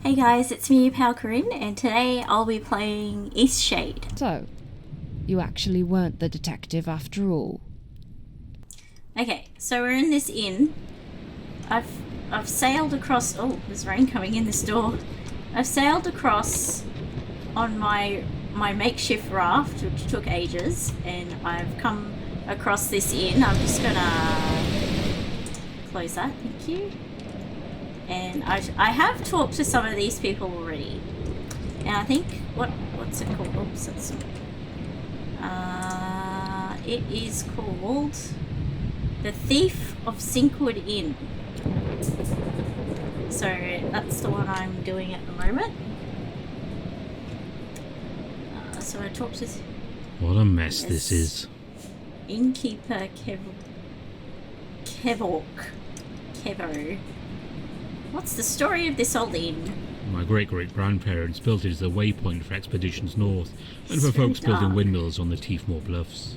Hey guys, it's me, pal Corinne, and today I'll be playing Eastshade. So, you actually weren't the detective after all. Okay, so we're in this inn. I've sailed across. Oh, there's rain coming in this door. I've sailed across on my makeshift raft, which took ages, and I've come across this inn. I'm just gonna close that. Thank you. And I have talked to some of these people already, and I think what's it called? Oops, it is called The Thief of Sinkwood Inn. So that's the one I'm doing at the moment. So I talked to. What a mess this is. Innkeeper Kevo. What's the story of this old inn? My great-great-grandparents built it as a waypoint for expeditions north and for folks building windmills on the Tiefmoor Bluffs.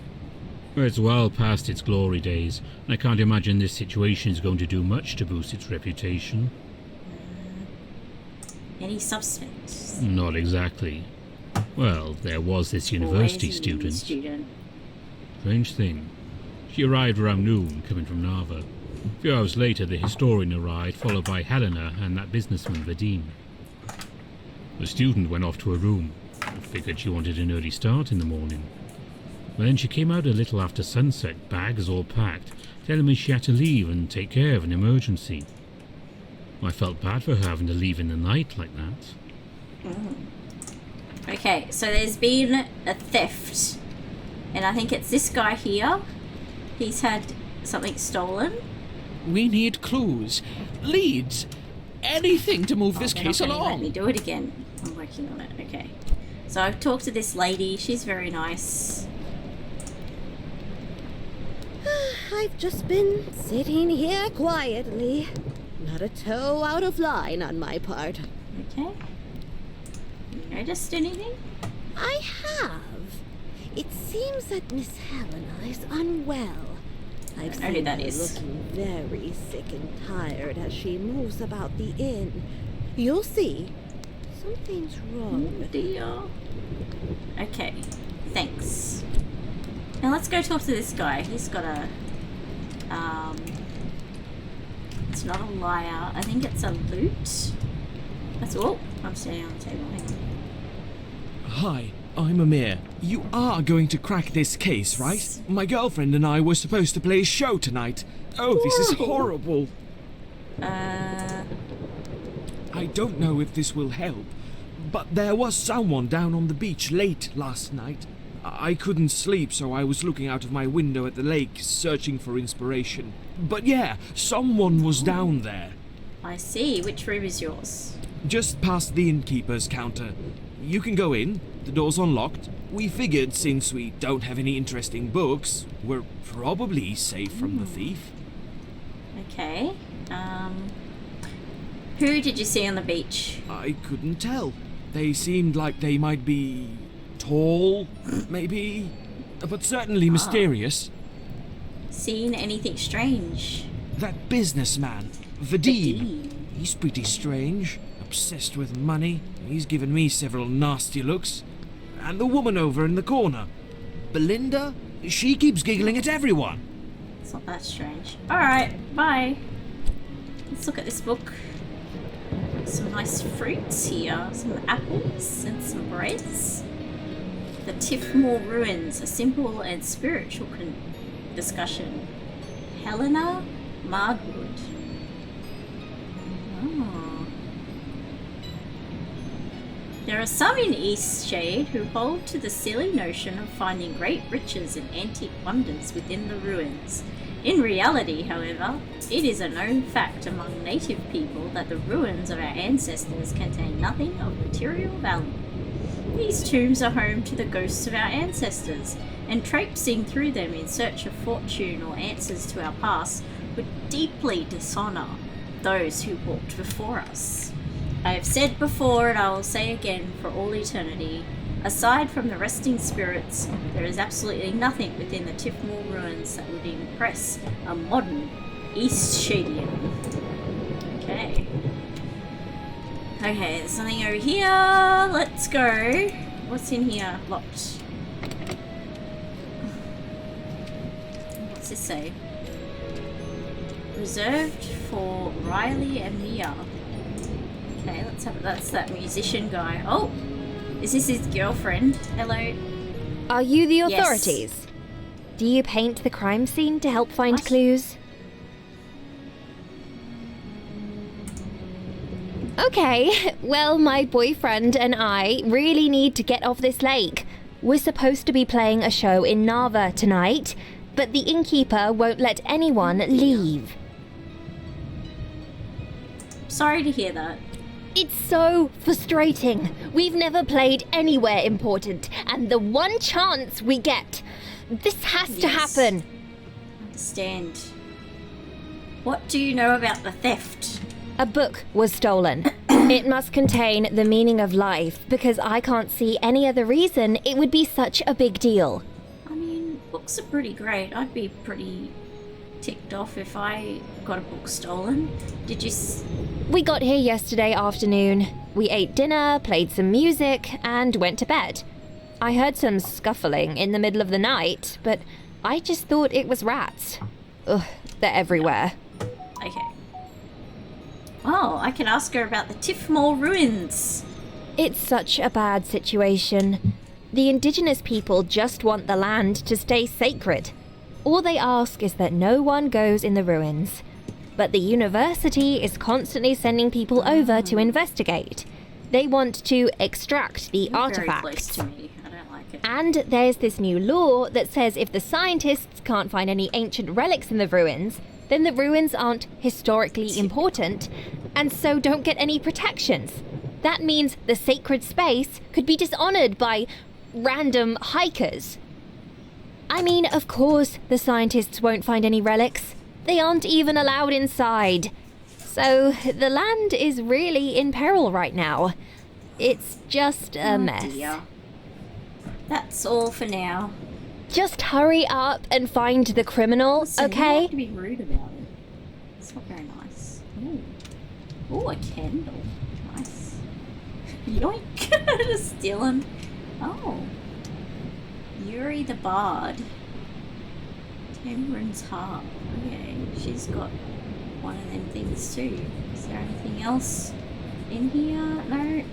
It's well past its glory days, and I can't imagine this situation is going to do much to boost its reputation. Any suspects? Not exactly. Well, there was this university student. Strange thing. She arrived around noon, coming from Narva. A few hours later, the historian arrived, followed by Helena and that businessman, Vadim. The student went off to her room. I figured she wanted an early start in the morning. But then she came out a little after sunset, bags all packed, telling me she had to leave and take care of an emergency. I felt bad for her having to leave in the night like that. Okay, so there's been a theft, and I think it's this guy here. He's had something stolen. We need clues, leads, anything to move this case along. Let me do it again. I'm working on it. Okay. So I've talked to this lady. She's very nice. I've just been sitting here quietly. Not a toe out of line on my part. Okay. You noticed anything? I have. It seems that Miss Helena is unwell. I've seen her looking very sick and tired as she moves about the inn. You'll see. Something's wrong with dear. Okay. Thanks. Now let's go talk to this guy. He's got a... It's not a liar. I think it's a loot. That's all. I'm standing on the table. Hang on. Hi, I'm Amir. You are going to crack this case, right? My girlfriend and I were supposed to play a show tonight. Oh, this is horrible. I don't know if this will help, but there was someone down on the beach late last night. I couldn't sleep, so I was looking out of my window at the lake, searching for inspiration. But yeah, someone was down there. I see. Which room is yours? Just past the innkeeper's counter. You can go in. The door's unlocked. We figured since we don't have any interesting books, we're probably safe from the thief. Okay. Who did you see on the beach? I couldn't tell. They seemed like they might be tall, maybe, but certainly mysterious. Seen anything strange? That businessman, Vadim. He's pretty strange. Obsessed with money. He's given me several nasty looks. And the woman over in the corner, Belinda, she keeps giggling at everyone. It's not that strange. Alright, bye. Let's look at this book. Some nice fruits here. Some apples and some breads. The Tiefmoor Ruins, a simple and spiritual discussion. Helena Margwood. Oh. There are some in Eastshade who hold to the silly notion of finding great riches and antique wonders within the ruins. In reality, however, it is a known fact among native people that the ruins of our ancestors contain nothing of material value. These tombs are home to the ghosts of our ancestors, and traipsing through them in search of fortune or answers to our past would deeply dishonour those who walked before us. I have said before, and I will say again for all eternity, aside from the resting spirits, there is absolutely nothing within the Tiefmoor ruins that would impress a modern Eastshadian. Okay. Okay, there's something over here. Let's go. What's in here? Locked. What's this say? Reserved for Riley and Mia. Okay, let's have it. That's that musician guy. Oh! Is this his girlfriend? Hello? Are you the Yes. authorities? Do you paint the crime scene to help find What? clues? Okay, well, my boyfriend and I really need to get off this lake. We're supposed to be playing a show in Narva tonight, but the innkeeper won't let anyone leave. Sorry to hear that. It's so frustrating. We've never played anywhere important, and the one chance we get, this has to Yes. happen. Understand. What do you know about the theft? A book was stolen. It must contain the meaning of life, because I can't see any other reason it would be such a big deal. I mean, books are pretty great. I'd be pretty ticked off if I got a book stolen. Did you... We got here yesterday afternoon. We ate dinner, played some music, and went to bed. I heard some scuffling in the middle of the night, but I just thought it was rats. Ugh, they're everywhere. Okay. Oh, I can ask her about the Tiffmore ruins. It's such a bad situation. The indigenous people just want the land to stay sacred. All they ask is that no one goes in the ruins. But the university is constantly sending people over to investigate. They want to extract the You're very close artifacts. to me. I don't like it. And there's this new law that says if the scientists can't find any ancient relics in the ruins, then the ruins aren't historically important, and so don't get any protections. That means the sacred space could be dishonored by random hikers. I mean, of course, the scientists won't find any relics. They aren't even allowed inside. So the land is really in peril right now. It's just a mess. Dear. That's all for now. Just hurry up and find the criminal, Listen, you don't okay? have to be rude about it. It's not very nice. Ooh. Ooh, a candle. Nice. Yoink. Just stealing. Oh. Yuri the Bard. Tamrin's harp. Okay, she's got one of them things too. Is there anything else in here? No.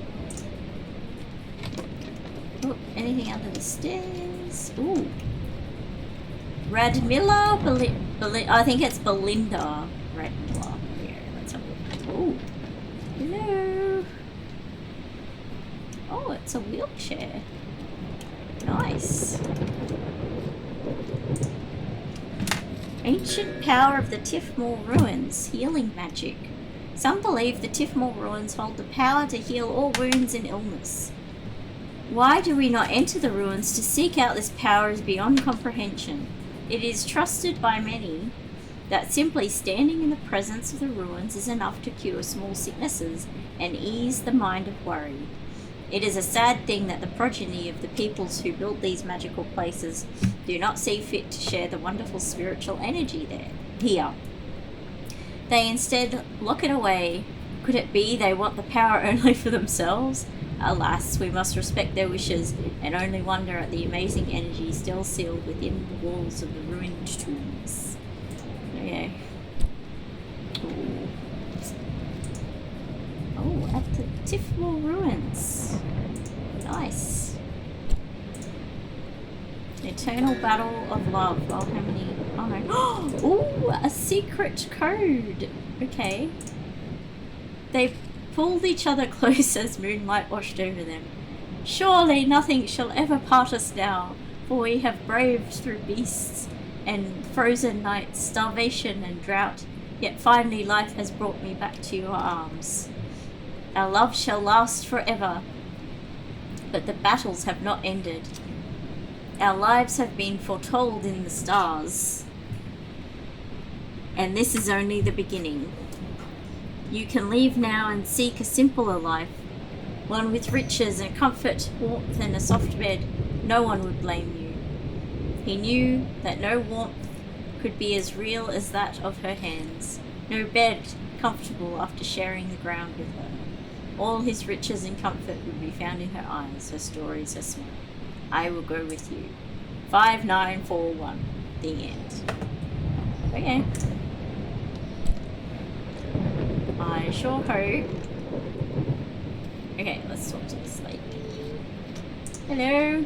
Oh, anything under the stairs? Ooh. Radmilla? I think it's Belinda Radmilla. Yeah, let's have a look. Ooh. Hello. Oh, it's a wheelchair. Nice. Ancient power of the Tiffmore ruins, healing magic. Some believe the Tiffmore ruins hold the power to heal all wounds and illness. Why do we not enter the ruins to seek out this power is beyond comprehension. It is trusted by many that simply standing in the presence of the ruins is enough to cure small sicknesses and ease the mind of worry. It is a sad thing that the progeny of the peoples who built these magical places do not see fit to share the wonderful spiritual energy here. They instead lock it away. Could it be they want the power only for themselves? Alas, we must respect their wishes and only wonder at the amazing energy still sealed within the walls of the ruined tombs. Okay. Ooh. Oh, at the Tiffmore ruins. Nice. Eternal battle of love. Oh, how many? Oh no. Ooh, a secret code. Okay. They pulled each other close as moonlight washed over them. Surely nothing shall ever part us now, for we have braved through beasts and frozen nights, starvation and drought, yet finally life has brought me back to your arms. Our love shall last forever, but the battles have not ended. Our lives have been foretold in the stars, and this is only the beginning. You can leave now and seek a simpler life, one with riches and comfort, warmth and a soft bed. No one would blame you. He knew that no warmth could be as real as that of her hands, no bed comfortable after sharing the ground with her. All his riches and comfort would be found in her eyes, her stories, her smile. I will go with you. 5941. The end. Okay. I sure hope. Okay, let's talk to this lady. Hello.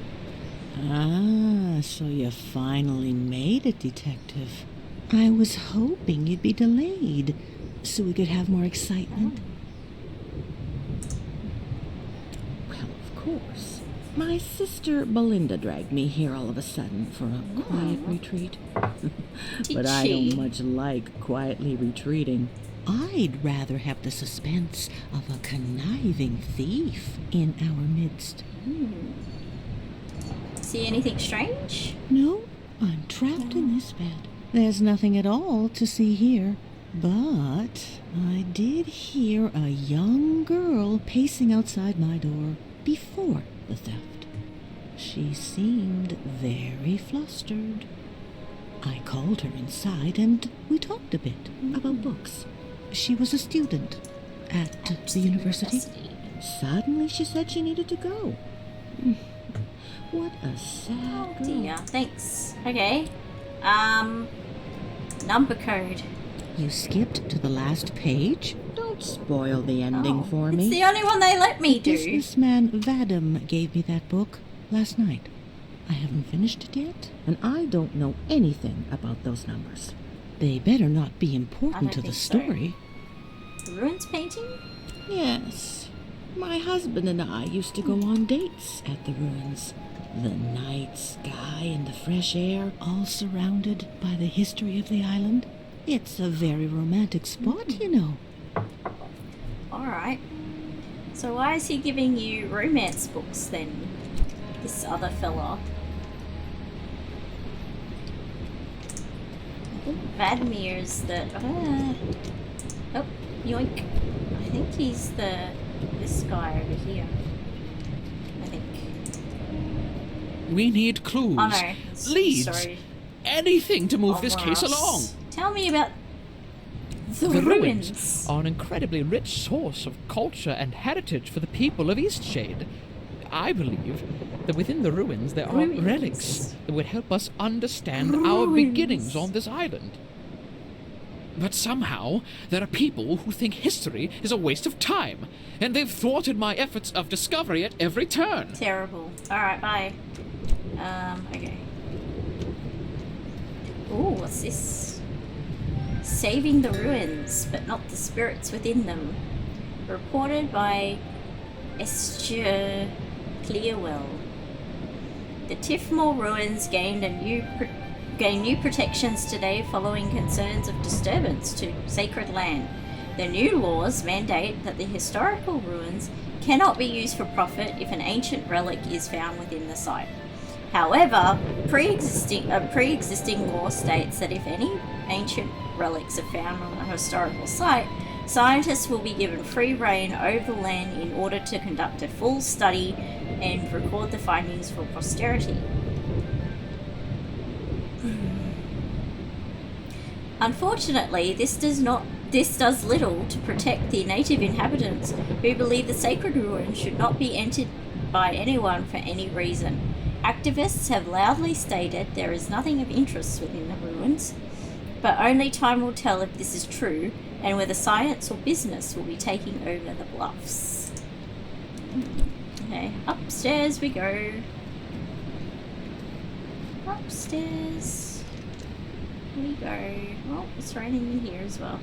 Ah, so you finally made it, Detective. I was hoping you'd be delayed so we could have more excitement. Well, of course. My sister Belinda dragged me here all of a sudden for a quiet retreat. But I don't much like quietly retreating. I'd rather have the suspense of a conniving thief in our midst. See anything strange? No, I'm trapped in this bed. There's nothing at all to see here. But I did hear a young girl pacing outside my door before the theft. She seemed very flustered. I called her inside and we talked a bit about books. She was a student at the university. Suddenly she said she needed to go. What a sad girl. Dear, thanks. Okay. Number code. You skipped to the last page? Don't spoil the ending for me. It's the only one they let me do. Businessman Vadim gave me that book last night. I haven't finished it yet, and I don't know anything about those numbers. They better not be important to the story. So. The ruins painting? Yes. My husband and I used to go on dates at the ruins. The night sky and the fresh air, all surrounded by the history of the island. It's a very romantic spot, you know. Alright. So why is he giving you romance books then? This other fella. I think Vadimir's the... oh, yoink. I think he's this guy over here. I think. We need clues. Oh no. Leads. Sorry. Anything to move this case along. Tell me about the ruins are an incredibly rich source of culture and heritage for the people of Eastshade. I believe that within the ruins there are relics that would help us understand our beginnings on this island. But somehow, there are people who think history is a waste of time, and they've thwarted my efforts of discovery at every turn. Terrible. Alright, bye. Okay. Ooh, what's this? Saving the ruins, but not the spirits within them. Reported by Esther Clearwell. The Tiffmore ruins gained new protections today following concerns of disturbance to sacred land. The new laws mandate that the historical ruins cannot be used for profit if an ancient relic is found within the site. However, pre-existing law states that if any ancient relics are found on a historical site, scientists will be given free rein over the land in order to conduct a full study and record the findings for posterity. Unfortunately, this does little to protect the native inhabitants who believe the sacred ruins should not be entered by anyone for any reason. Activists have loudly stated there is nothing of interest within the ruins, but only time will tell if this is true and whether science or business will be taking over the bluffs. Okay, upstairs we go. Upstairs we go. Oh, it's raining in here as well.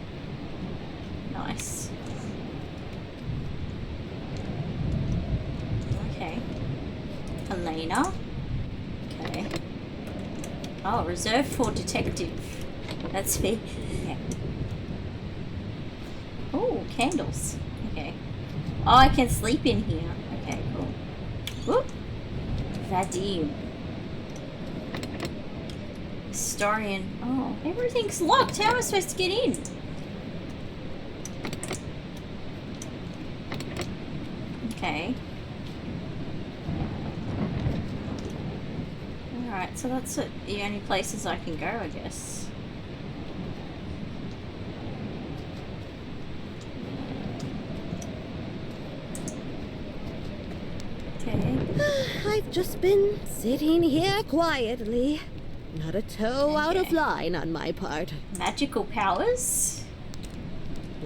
Nice. Okay. Elena. Okay. Oh, reserved for detective. That's me. Yeah. Oh, candles. Okay. Oh, I can sleep in here. Okay, cool. Whoop. Vadim. Historian. Oh, everything's locked. How am I supposed to get in? Okay. Alright, so that's the only places I can go, I guess. I've just been sitting here quietly. Not a toe out of line on my part. Magical powers?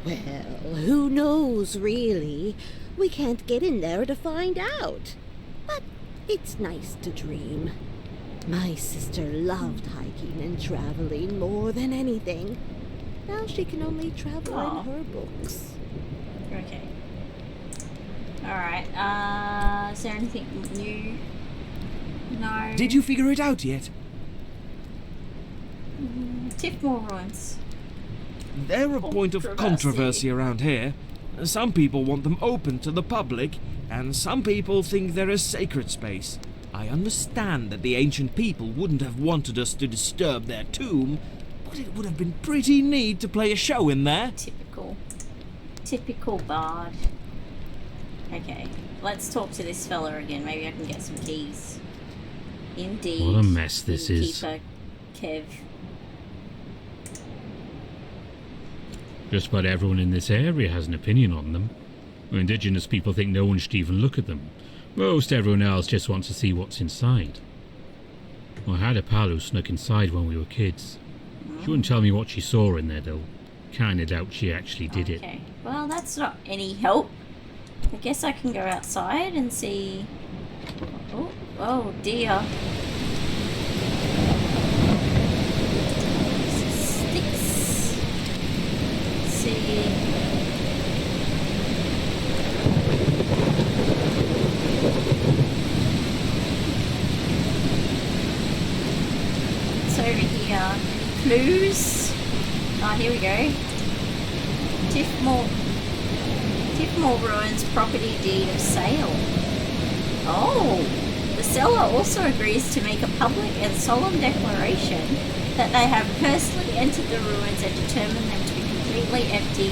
Well, who knows, really? We can't get in there to find out. But it's nice to dream. My sister loved hiking and traveling more than anything. Now she can only travel in her books. Okay. Alright, is there anything new? No. Did you figure it out yet? Tiffmore ruins. They're a point of controversy around here. Some people want them open to the public, and some people think they're a sacred space. I understand that the ancient people wouldn't have wanted us to disturb their tomb, but it would have been pretty neat to play a show in there. Typical bard. Okay, let's talk to this fella again. Maybe I can get some keys. Indeed. What a mess this is. Keeper Kev. Just about everyone in this area has an opinion on them. Indigenous people think no one should even look at them. Most everyone else just wants to see what's inside. I had a pal who snuck inside when we were kids. She wouldn't tell me what she saw in there, though. Kinda doubt she actually did it. Okay, well, that's not any help. I guess I can go outside and see... Oh dear. Sticks. Let's see... What's over here? Clues? Oh, here we go. Tiffmore Ruins property deed of sale. Oh! The seller also agrees to make a public and solemn declaration that they have personally entered the ruins and determined them to be completely empty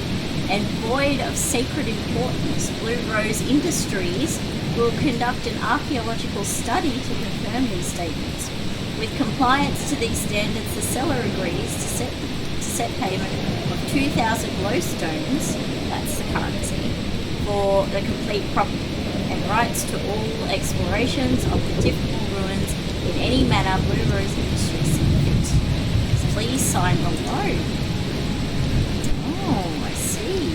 and void of sacred importance. Blue Rose Industries will conduct an archaeological study to confirm these statements. With compliance to these standards, the seller agrees to set payment of 2,000 glowstones, that's the currency, for the complete property, and rights to all explorations of the Tiffmore ruins in any manner Blue Rose Industries see fit. Please sign below. Oh, I see.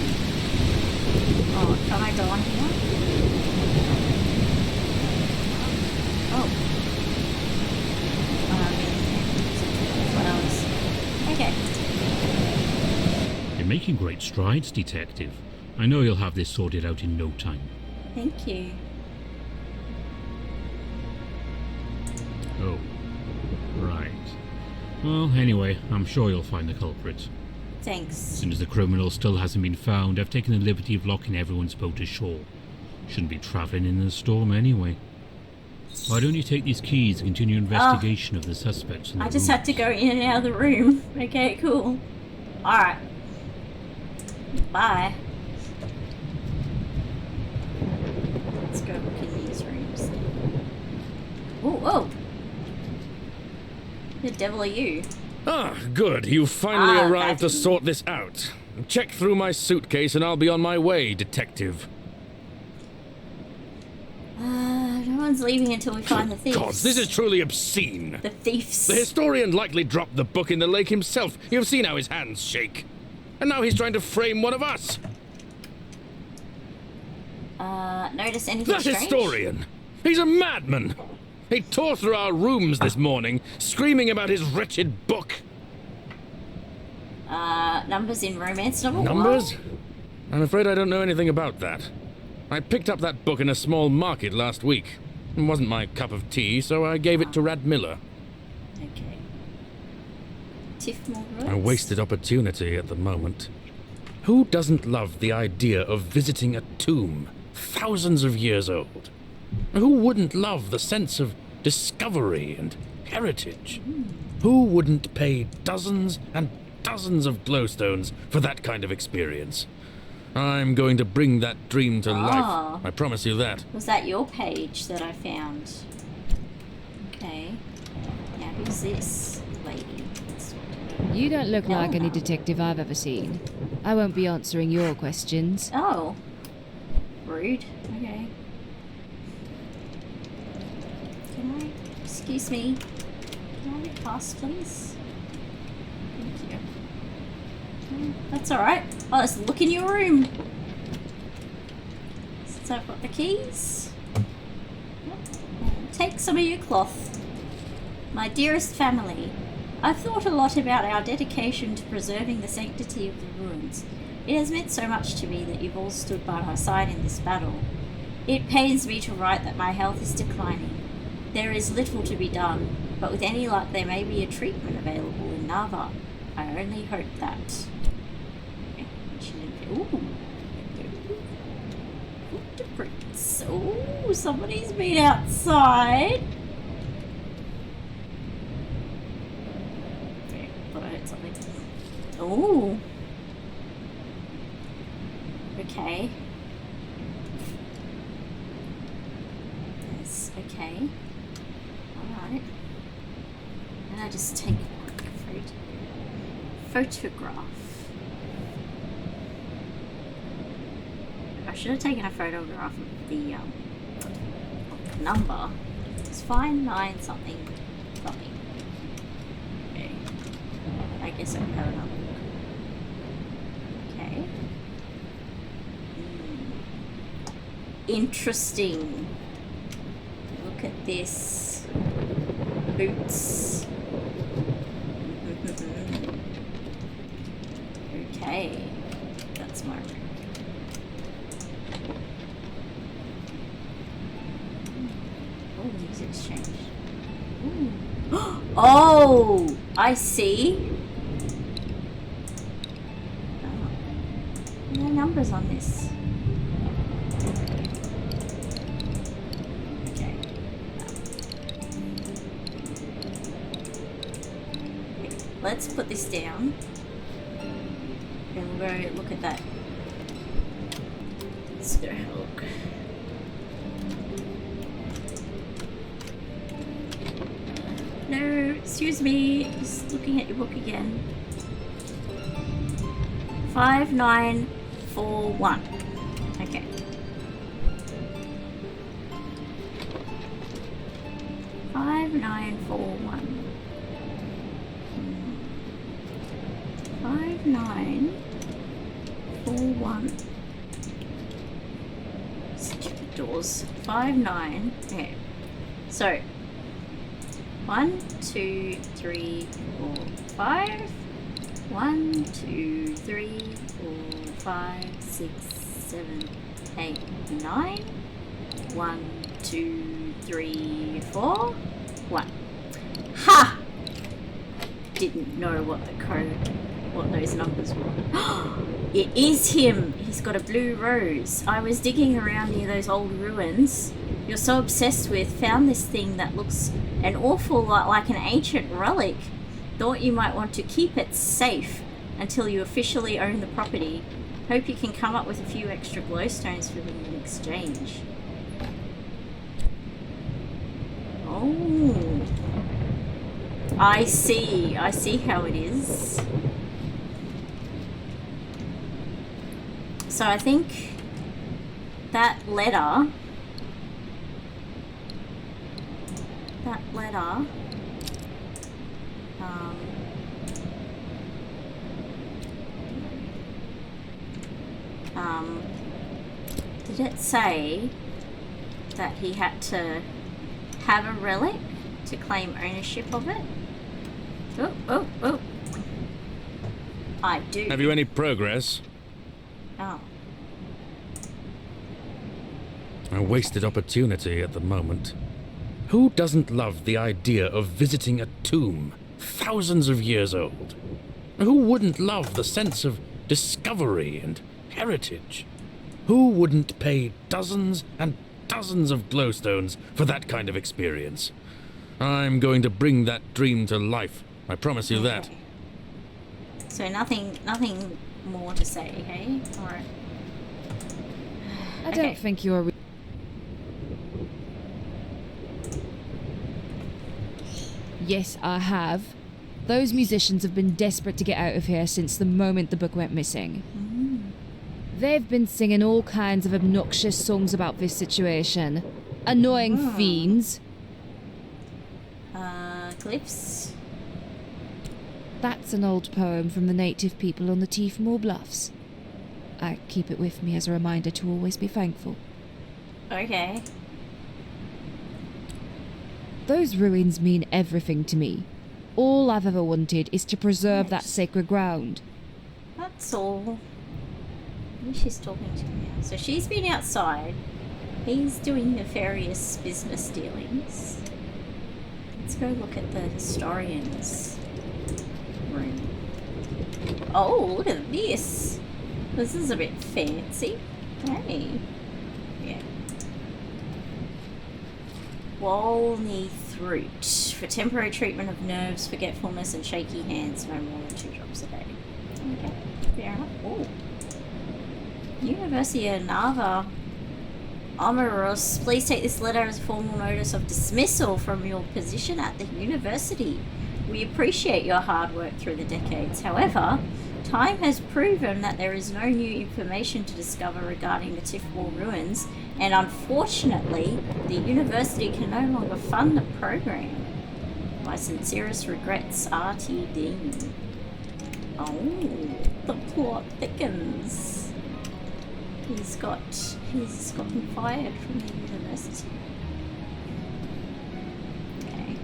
Oh, can I go on here? Okay. You're making great strides, Detective. I know you'll have this sorted out in no time. Thank you. Oh, right. Well, anyway, I'm sure you'll find the culprit. Thanks. As soon as the criminal still hasn't been found, I've taken the liberty of locking everyone's boat ashore. Shouldn't be travelling in the storm anyway. Why don't you take these keys and continue investigation of the suspects in the I just had to go in and out of the room. Okay, cool. Alright. Bye. Let's go look in these rooms. Oh. The devil are you? Ah, good. You finally arrived to Patty. sort this out. Check through my suitcase and I'll be on my way, Detective. No one's leaving until we find the thieves. God, this is truly obscene. The thieves. The historian likely dropped the book in the lake himself. You've seen how his hands shake. And now he's trying to frame one of us. Notice anything That strange? historian! He's a madman! He tore through our rooms this morning, screaming about his wretched book. Numbers in romance novel? Numbers? I'm afraid I don't know anything about that. I picked up that book in a small market last week. It wasn't my cup of tea, so I gave it to Radmiller. Okay. Tiffmore Ruins? A wasted opportunity at the moment. Who doesn't love the idea of visiting a tomb thousands of years old? Who wouldn't love the sense of discovery and heritage? Who wouldn't pay dozens and dozens of glowstones for that kind of experience? I'm going to bring that dream to life. I promise you that. Was that your page that I found? Okay. Now who's this lady? You don't look like any Eleanor. detective I've ever seen. I won't be answering your questions. Oh. Rude. Okay. Excuse me. Can I get past, please? Thank you. That's alright. I'll just look in your room. Since I've got the keys. Take some of your cloth. My dearest family, I've thought a lot about our dedication to preserving the sanctity of the ruins. It has meant so much to me that you've all stood by my side in this battle. It pains me to write that my health is declining. There is little to be done, but with any luck there may be a treatment available in Nava. I only hope that. Ooh. Footprints. Ooh, somebody's been outside. Okay, thought I heard something. Ooh. Okay. Yes, okay. Alright. And I just take a photograph. I should have taken a photograph of the number. It's fine, 9 something. Okay. I guess I can have another look. Okay. Interesting. Look at this. Boots. Okay. That's my room. Oh, the music's changed. Ooh. Oh! I see. Oh. No numbers on this. Okay. Let's put this down. And we'll go look at that. Let's go have a look. No, excuse me, just looking at your book again. 5941. Okay. Five, 5941. Stupid doors. 59. Okay. So 1, 2, 3, 4, 5. 1, 2, 3, 4, 5, 6, 7, 8, 9. 1, 2, 3, 4. 1. Ha! Didn't know what those numbers were. It is him! He's got a blue rose. I was digging around near those old ruins you're so obsessed with, found this thing that looks an awful lot like an ancient relic. Thought you might want to keep it safe until you officially own the property. Hope you can come up with a few extra glowstones for them in exchange. Oh. I see how it is. So I think that letter did it say that he had to have a relic to claim ownership of it? Oh. I do. Have you any progress? Oh. A wasted opportunity at the moment. Who doesn't love the idea of visiting a tomb thousands of years old? Who wouldn't love the sense of discovery and heritage? Who wouldn't pay dozens and dozens of glowstones for that kind of experience? I'm going to bring that dream to life. I promise you that. So nothing more to say, hey? Alright. I don't think you're... Yes, I have. Those musicians have been desperate to get out of here since the moment the book went missing. They've been singing all kinds of obnoxious songs about this situation. Annoying fiends. glyphs. That's an old poem from the native people on the Teefmore Bluffs. I keep it with me as a reminder to always be thankful. Okay. Those ruins mean everything to me. All I've ever wanted is to preserve that sacred ground. That's all. Maybe she's talking to me now. So she's been outside. He's doing nefarious business dealings. Let's go look at the historian's room. Oh, look at this. This is a bit fancy. Hey. Yeah. Walney Fruit. For temporary treatment of nerves, forgetfulness, and shaky hands, no more than 2 drops a day. Okay, fair enough. Oh. University of Narva. Amoros, please take this letter as a formal notice of dismissal from your position at the university. We appreciate your hard work through the decades. However, time has proven that there is no new information to discover regarding the Tifwar ruins, and unfortunately, the university can no longer fund the program. My sincerest regrets, R.T. Dean. Oh, the plot thickens. He's gotten fired from the university. Okay.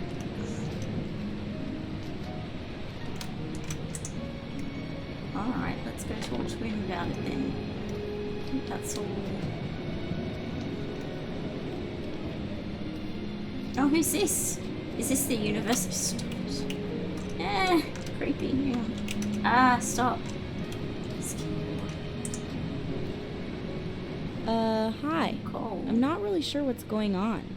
Alright, let's go talk to him about it then. I think that's all. Oh, who's this? Is this the university student? Creepy. Yeah. Ah, stop. Hi. Cool. I'm not really sure what's going on.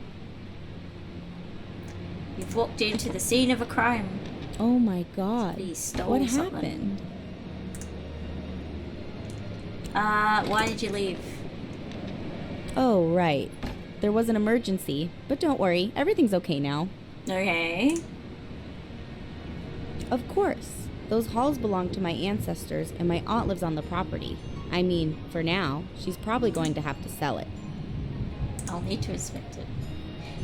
You've walked into the scene of a crime. Oh my god. He stole What something. happened? Why did you leave? Oh, right. There was an emergency, but don't worry, everything's okay now. Okay. Of course. Those halls belong to my ancestors, and my aunt lives on the property. I mean, for now, she's probably going to have to sell it. I'll need to inspect it.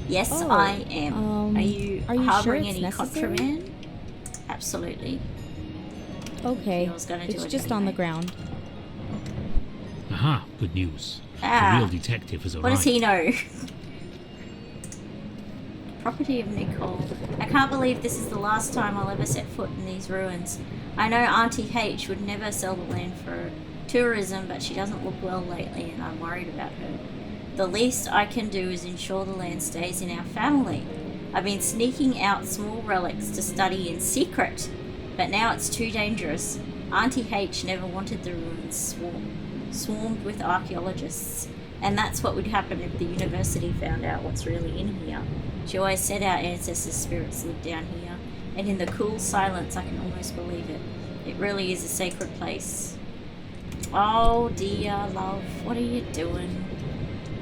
Yes, Oh, I am. Are you sure harboring it's any necessary? contraband? Absolutely. Okay, I was gonna do it's it just on the anyway. ground. Aha, good news. Ah, The real detective has arrived. what does he know? Property of Nicole. I can't believe this is the last time I'll ever set foot in these ruins. I know Auntie H would never sell the land for tourism, but she doesn't look well lately and I'm worried about her. The least I can do is ensure the land stays in our family. I've been sneaking out small relics to study in secret, but now it's too dangerous. Auntie H never wanted the ruins swarmed with archaeologists, and that's what would happen if the university found out what's really in here. She always said our ancestors' spirits lived down here, and in the cool silence I can almost believe it. It really is a sacred place. Oh dear, love, what are you doing?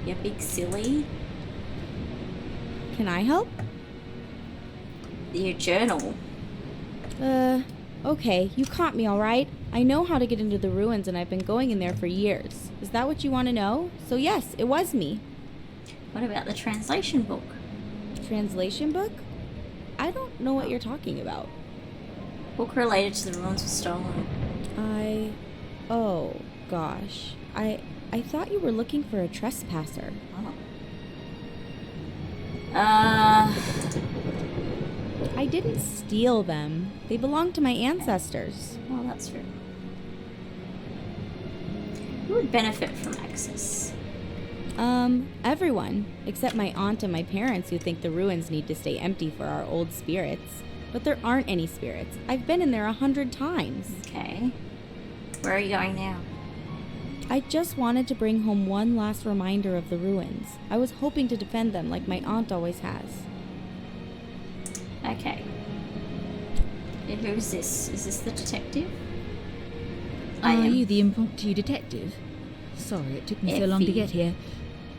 You big silly. Can I help? Your journal. Okay, you caught me, alright? I know how to get into the ruins and I've been going in there for years. Is that what you want to know? So yes, it was me. What about the translation book? Translation book? I don't know what you're talking about. Book related to the ruins was stolen. Oh, gosh. I thought you were looking for a trespasser. Oh. I didn't steal them. They belong to my ancestors. Well, that's true. Who would benefit from access? Everyone. Except my aunt and my parents who think the ruins need to stay empty for our old spirits. But there aren't any spirits. I've been in there 100 times. Okay. Where are you going now? I just wanted to bring home one last reminder of the ruins. I was hoping to defend them like my aunt always has. Okay. And who's this? Is this the detective? Are you the impromptu detective? Sorry it took me so long to Effie. get here.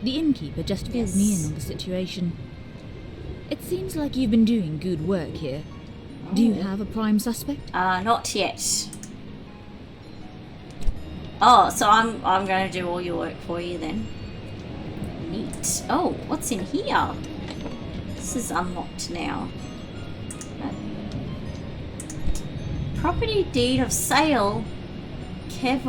The innkeeper just filled me in on the situation. It seems like you've been doing good work here. Do you have a prime suspect? Not yet. Oh, so I'm going to do all your work for you then. Neat. Oh, what's in here? This is unlocked now. Property deed of sale. Kev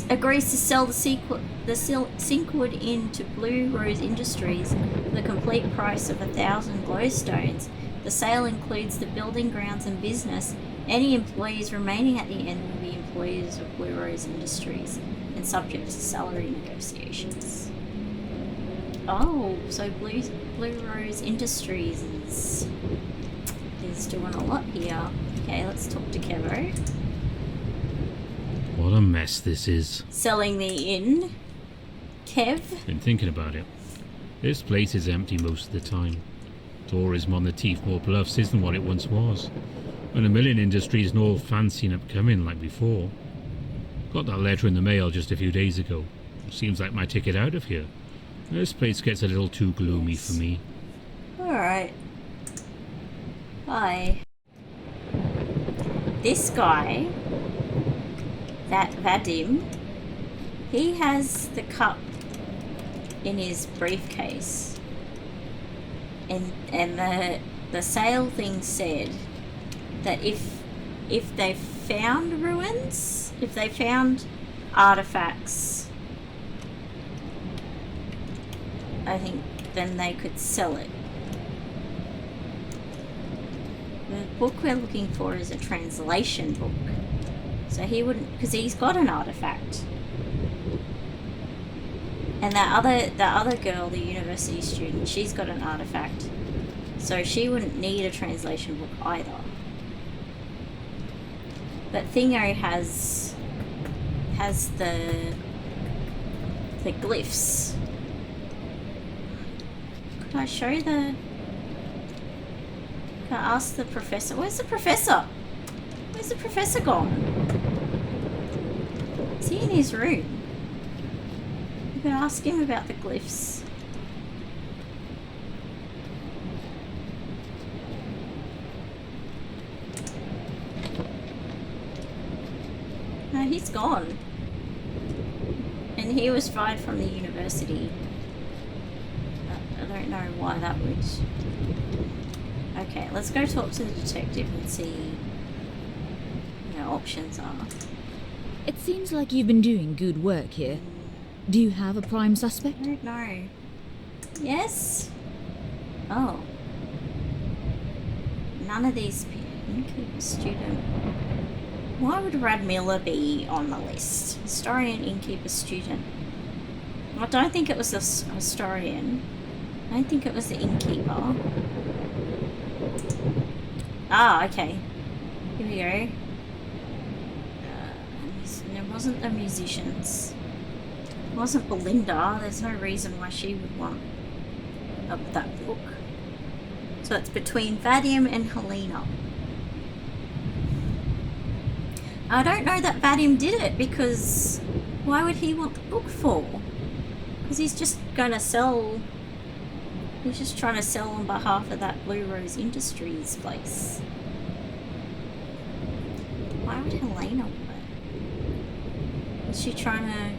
agrees to sell the Sinkwood Inn to Blue Rose Industries for the complete price of 1,000 glowstones. The sale includes the building grounds and business. Any employees remaining at the inn will be employees of Blue Rose Industries and subject to salary negotiations. Oh, so Blue Rose Industries is doing a lot here. Okay, let's talk to Kevo. What a mess this is. Selling the inn. Kev? Been thinking about it. This place is empty most of the time. Tourism on the Teefmore Bluffs isn't what it once was. And the milling industry isn't all fancy and upcoming like before. Got that letter in the mail just a few days ago. Seems like my ticket out of here. This place gets a little too gloomy for me. Alright. Bye. This guy, that Vadim, he has the cup in his briefcase. And the sale thing said that if they found ruins, if they found artifacts, I think then they could sell it. The book we're looking for is a translation book. So he wouldn't, because he's got an artifact. And the other girl, the university student, she's got an artifact. So she wouldn't need a translation book either. But Thingo has the glyphs. Could I show the... Can I ask the professor? Where's the professor? Where's the professor gone? Is he in his room? You can ask him about the glyphs. No, he's gone. And he was fired from the university. I don't know why that would... Okay, let's go talk to the detective and see what our options are. It seems like you've been doing good work here. Do you have a prime suspect? I don't know. Yes? Oh. None of these innkeeper student. Why would Rad Miller be on the list? Historian, innkeeper, student. I don't think it was the historian. I don't think it was the innkeeper. Ah, okay. Here we go. It wasn't the musicians. It wasn't Belinda. There's no reason why she would want that book. So it's between Vadim and Helena. I don't know that Vadim did it, because why would he want the book for? Because he's just going to sell... He's just trying to sell on behalf of that Blue Rose Industries place. Why would Helena want it? Is she trying to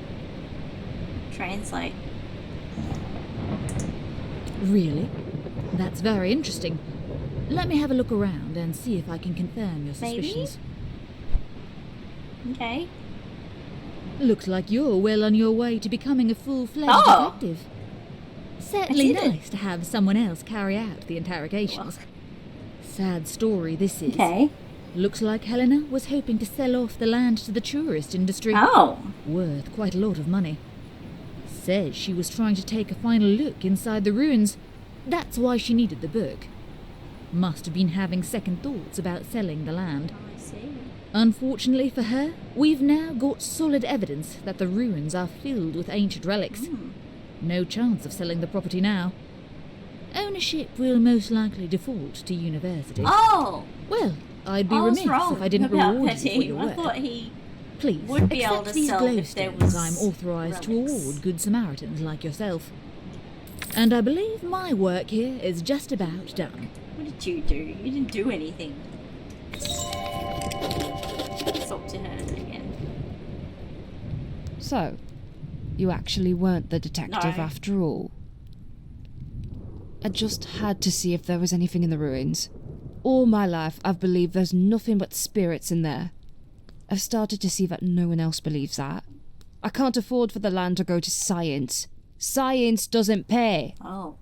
translate? Really? That's very interesting. Let me have a look around and see if I can confirm your suspicions. Maybe? Okay. Looks like you're well on your way to becoming a full-fledged detective. Certainly nice to have someone else carry out the interrogations. Sad story this is. Okay. Looks like Helena was hoping to sell off the land to the tourist industry. Oh. Worth quite a lot of money. Says she was trying to take a final look inside the ruins. That's why she needed the book. Must have been having second thoughts about selling the land. I see. Unfortunately for her, we've now got solid evidence that the ruins are filled with ancient relics. No chance of selling the property now. Ownership will most likely default to university. Oh! Well, I'd be remiss if I didn't reward you for your work. I thought he Please, would be able accept to these sell if there glowstones was I'm authorised to relics. award good Samaritans like yourself. And I believe my work here is just about done. What did you do? You didn't do anything. Talk to her again. So, you actually weren't the detective No. after all. I just had to see if there was anything in the ruins. All my life, I've believed there's nothing but spirits in there. I've started to see that no one else believes that. I can't afford for the land to go to science. Science doesn't pay. Oh.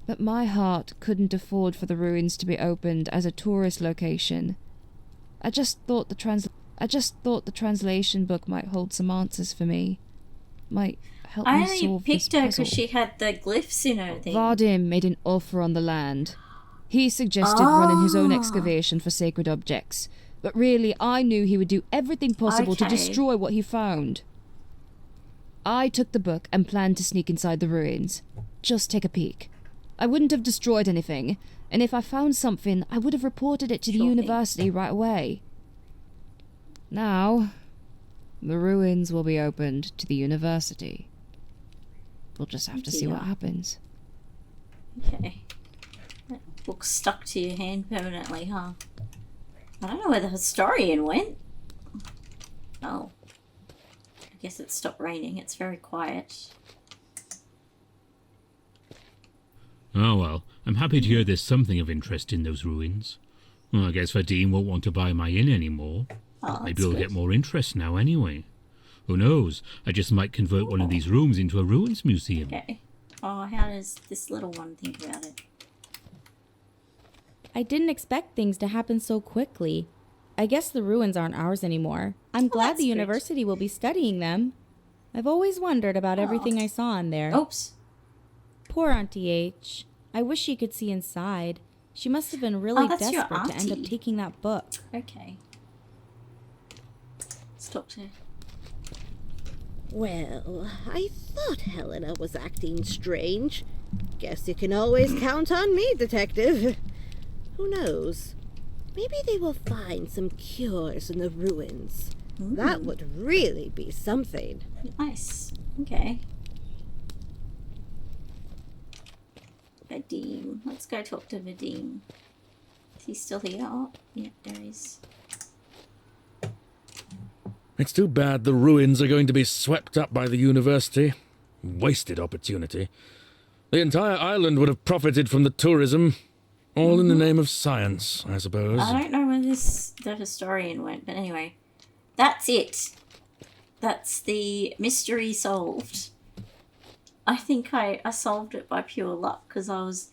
But my heart couldn't afford for the ruins to be opened as a tourist location. I just thought the translation book might hold some answers for me. Might help me I solve only this picked her puzzle. because she had the glyphs in her thing. Vardim made an offer on the land. He suggested running his own excavation for sacred objects, but really I knew he would do everything possible to Okay. destroy what he found. I took the book and planned to sneak inside the ruins. Just take a peek. I wouldn't have destroyed anything, and if I found something, I would have reported it to the Sure thing. university right away. Now, the ruins will be opened to the university. We'll just have to see what happens. Okay. That book's stuck to your hand permanently, huh? I don't know where the historian went. Oh. I guess it stopped raining. It's very quiet. Oh well, I'm happy to hear there's something of interest in those ruins. Well, I guess Vadim won't want to buy my inn anymore. Oh, Maybe that's we'll good. get more interest now anyway. Who knows? I just might convert one of these rooms into a ruins museum. Okay. Oh, how does this little one think about it? I didn't expect things to happen so quickly. I guess the ruins aren't ours anymore. I'm glad that's the good. university will be studying them. I've always wondered about everything I saw in there. Oops. Poor Auntie H. I wish she could see inside. She must have been really that's your desperate to end up auntie. taking that book. Okay. Stop there. Well, I thought Helena was acting strange. Guess you can always count on me, Detective. Who knows? Maybe they will find some cures in the ruins. That would really be something. Nice. Okay. Vadim. Let's go talk to Vadim. Is he still here? Oh, yeah, there he is. It's too bad the ruins are going to be swept up by the university. Wasted opportunity. The entire island would have profited from the tourism. All in the name of science, I suppose. I don't know where the historian went, but anyway. That's it. That's the mystery solved. I think I solved it by pure luck, because I was...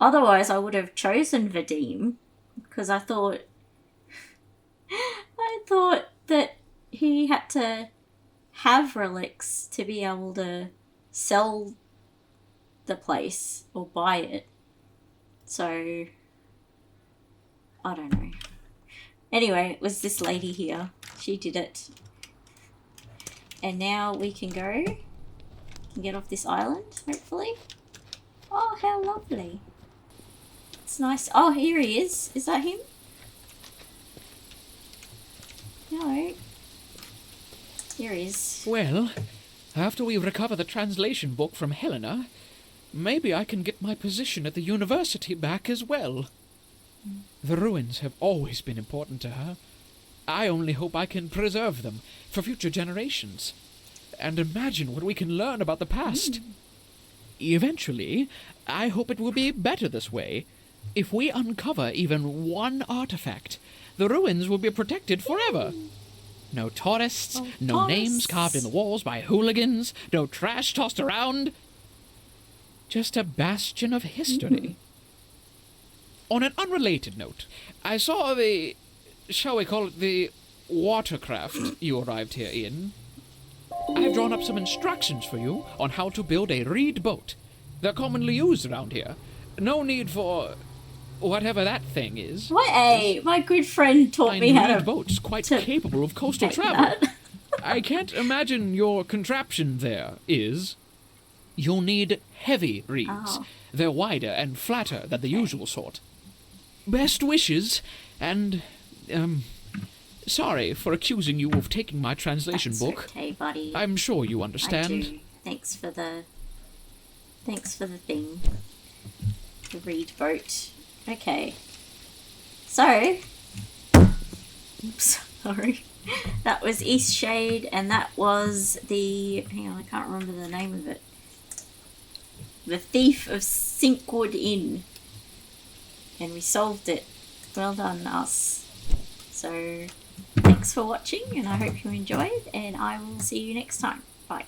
Otherwise, I would have chosen Vadim, because I thought... I thought that he had to have relics to be able to sell the place or buy it. So, I don't know. Anyway, it was this lady here. She did it. And now we can go. Can get off this island, hopefully. Oh, how lovely. It's nice. Oh, here he is. Is that him? No. Here he is. Well, after we recover the translation book from Helena, maybe I can get my position at the university back as well. The ruins have always been important to her. I only hope I can preserve them for future generations. And imagine what we can learn about the past. Eventually, I hope it will be better this way. If we uncover even one artifact, the ruins will be protected forever. No tourists, no names carved in the walls by hooligans, no trash tossed around. Just a bastion of history. On an unrelated note, I saw the, shall we call it the watercraft you arrived here in. I've drawn up some instructions for you on how to build a reed boat. They're commonly used around here. No need for whatever that thing is. What my good friend taught me how reed to... boats quite capable of coastal make travel. that. I can't imagine your contraption there is. You'll need heavy reeds. Oh. They're wider and flatter than the usual sort. Best wishes, and, sorry for accusing you of taking my translation That's book. okay, buddy. I'm sure you I understand. do. Thanks for the thing. The reed boat. Okay. So, oops, sorry. That was Eastshade, and that was the, hang on, I can't remember the name of it. The Thief of Sinkwood Inn. And we solved it. Well done, us. So, thanks for watching, and I hope you enjoyed, and I will see you next time. Bye.